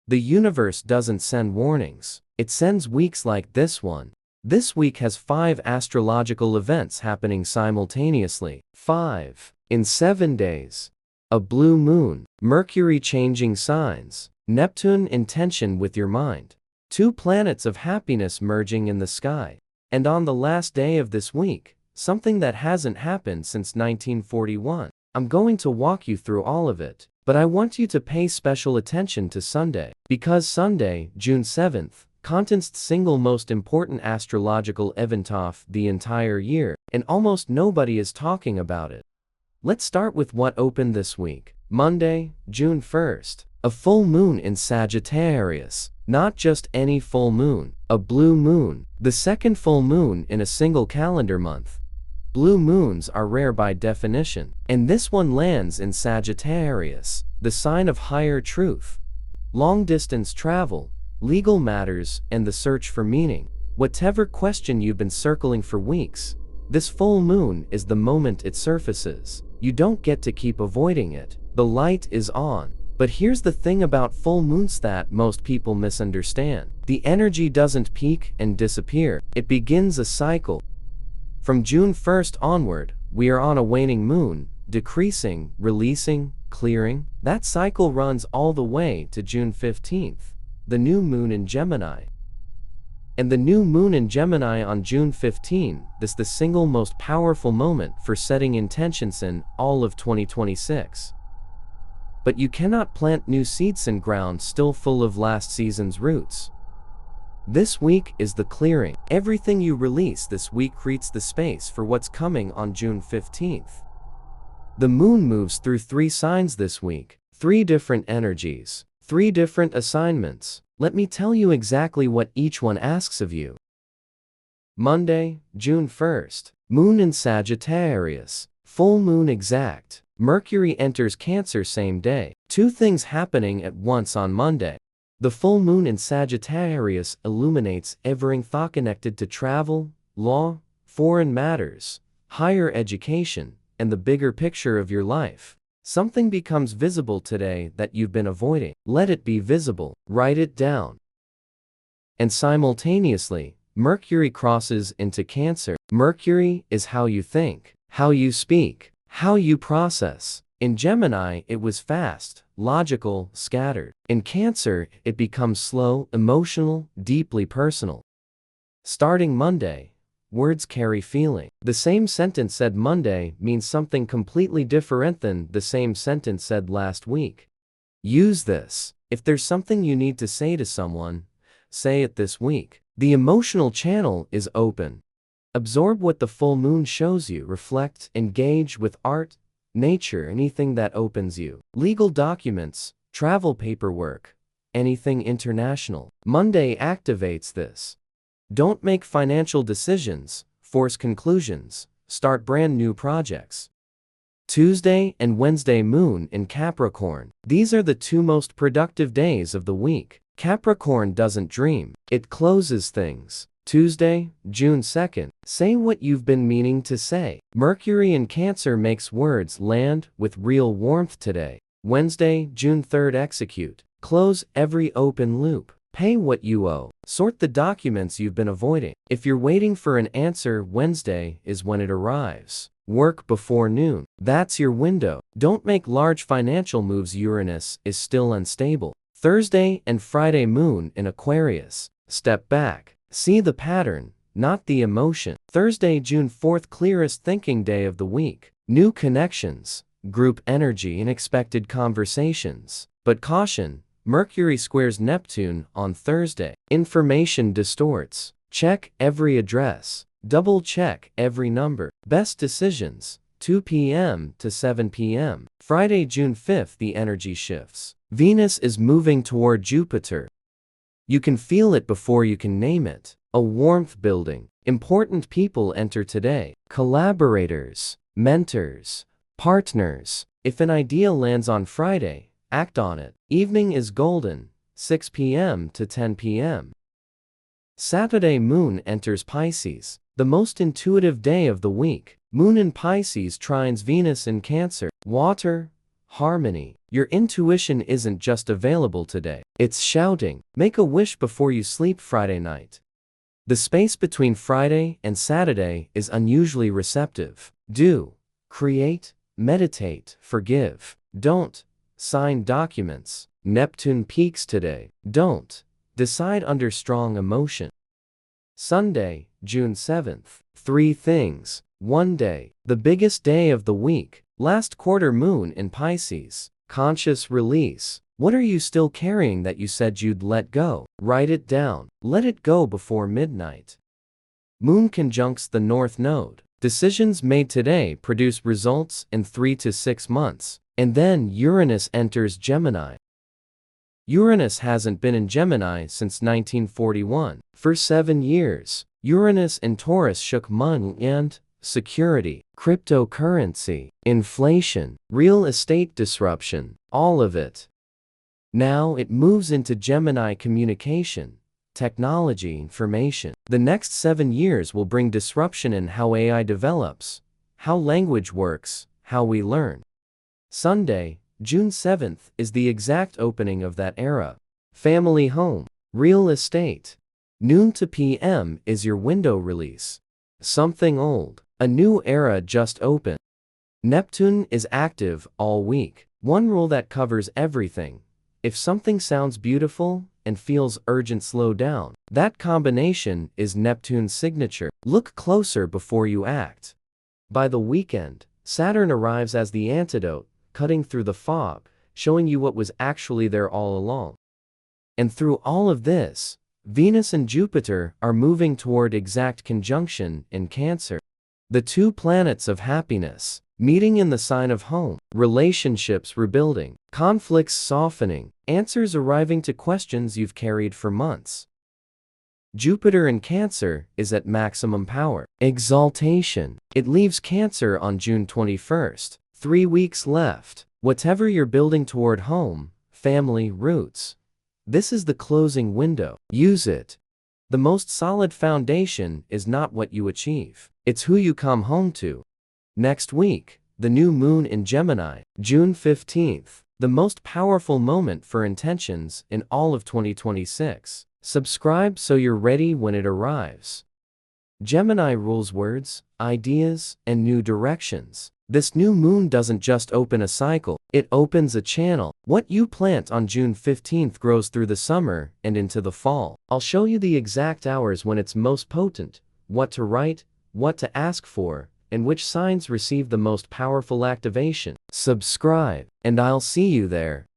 The universe doesn't send warnings. It sends weeks like this one. This week has 5 astrological events happening simultaneously. 5 in 7 days. A blue moon, Mercury changing signs, Neptune in tension with your mind. 2 planets of happiness merging in the sky. And on the last day of this week, something that hasn't happened since 1941. I'm going to walk you through all of it, but I want you to pay special attention to Sunday, because Sunday, June 7th, contains the single most important astrological event of the entire year, and almost nobody is talking about it. Let's start with what opened this week. Monday, June 1st. A full moon in Sagittarius. Not just any full moon, a blue moon. The second full moon in a single calendar month. Blue moons are rare by definition, and this one lands in Sagittarius, the sign of higher truth. Long-distance travel, legal matters, and the search for meaning. Whatever question you've been circling for weeks, this full moon is the moment it surfaces. You don't get to keep avoiding it. The light is on. But here's the thing about full moons that most people misunderstand. The energy doesn't peak and disappear. It begins a cycle. From June 1st onward, we are on a waning moon, decreasing, releasing, clearing. That cycle runs all the way to June 15th, the new moon in Gemini. And the new moon in Gemini on June 15 is the single most powerful moment for setting intentions in all of 2026. But you cannot plant new seeds in ground still full of last season's roots. This week is the clearing. Everything you release this week creates the space for what's coming on June 15th. The moon moves through 3 signs this week, 3 different energies, 3 different assignments. Let me tell you exactly what each one asks of you. Monday, June 1st. Moon in Sagittarius. Full moon exact. Mercury enters Cancer same day. 2 things happening at once on Monday. The full moon in Sagittarius illuminates everything connected to travel, law, foreign matters, higher education, and the bigger picture of your life. Something becomes visible today that you've been avoiding. Let it be visible. Write it down. And simultaneously, Mercury crosses into Cancer. Mercury is how you think, how you speak, how you process. In Gemini, it was fast, logical, scattered. In Cancer, it becomes slow, emotional, deeply personal. Starting Monday, words carry feeling. The same sentence said Monday means something completely different than the same sentence said last week. Use this. If there's something you need to say to someone, say it this week. The emotional channel is open. Absorb what the full moon shows you. Reflect, engage with art, nature, anything that opens you. Legal documents, travel paperwork, anything international. Monday activates this. Don't make financial decisions, force conclusions, start brand new projects. Tuesday and Wednesday moon in Capricorn. These are the 2 most productive days of the week. Capricorn doesn't dream, it closes things. Tuesday, June 2nd. Say what you've been meaning to say. Mercury in Cancer makes words land with real warmth today. Wednesday, June 3rd. Execute. Close every open loop. Pay what you owe. Sort the documents you've been avoiding. If you're waiting for an answer, Wednesday is when it arrives. Work before noon. That's your window. Don't make large financial moves. Uranus is still unstable. Thursday and Friday moon in Aquarius. Step back. See the pattern, not the emotion. Thursday, June 4th. Clearest thinking day of the week. New connections, group energy, and expected conversations. But caution, Mercury squares Neptune on Thursday. Information distorts. Check every address. Double check every number. Best decisions, 2 p.m. to 7 p.m. Friday, June 5th. The energy shifts. Venus is moving toward Jupiter. You can feel it before you can name it. A warmth building. Important people enter today. Collaborators, mentors, partners. If an idea lands on Friday, act on it. Evening is golden, 6 p.m. to 10 p.m. Saturday moon enters Pisces. The most intuitive day of the week. Moon in Pisces trines Venus in Cancer. Water, harmony. Your intuition isn't just available today, it's shouting. Make a wish before you sleep Friday night. The space between Friday and Saturday is unusually receptive. Do, create, meditate, forgive. Don't, sign documents. Neptune peaks today. Don't, decide under strong emotion. Sunday, June 7th. 3 things. 1 day, the biggest day of the week. Last quarter moon in Pisces. Conscious release. What are you still carrying that you said you'd let go? Write it down. Let it go before midnight. Moon conjuncts the North Node. Decisions made today produce results in 3 to 6 months. And then Uranus enters Gemini. Uranus hasn't been in Gemini since 1941. For 7 years, Uranus in Taurus shook money and security, cryptocurrency, inflation, real estate disruption, all of it. Now it moves into Gemini communication, technology, information. The next 7 years will bring disruption in how AI develops, how language works, how we learn. Sunday, June 7th is the exact opening of that era. Family home, real estate. Noon to PM is your window release. Something old, a new era just opened. Neptune is active all week. One rule that covers everything. If something sounds beautiful and feels urgent, slow down. That combination is Neptune's signature. Look closer before you act. By the weekend, Saturn arrives as the antidote, cutting through the fog, showing you what was actually there all along. And through all of this, Venus and Jupiter are moving toward exact conjunction in Cancer. The 2 planets of happiness, meeting in the sign of home, relationships rebuilding, conflicts softening, answers arriving to questions you've carried for months. Jupiter in Cancer is at maximum power, exaltation. It leaves Cancer on June 21st. 3 weeks left. Whatever you're building toward home, family, roots. This is the closing window. Use it. The most solid foundation is not what you achieve. It's who you come home to. Next week, the new moon in Gemini, June 15th, the most powerful moment for intentions in all of 2026. Subscribe so you're ready when it arrives. Gemini rules words, ideas, and new directions. This new moon doesn't just open a cycle, it opens a channel. What you plant on June 15th grows through the summer and into the fall. I'll show you the exact hours when it's most potent, what to write, what to ask for, and which signs receive the most powerful activation. Subscribe, and I'll see you there.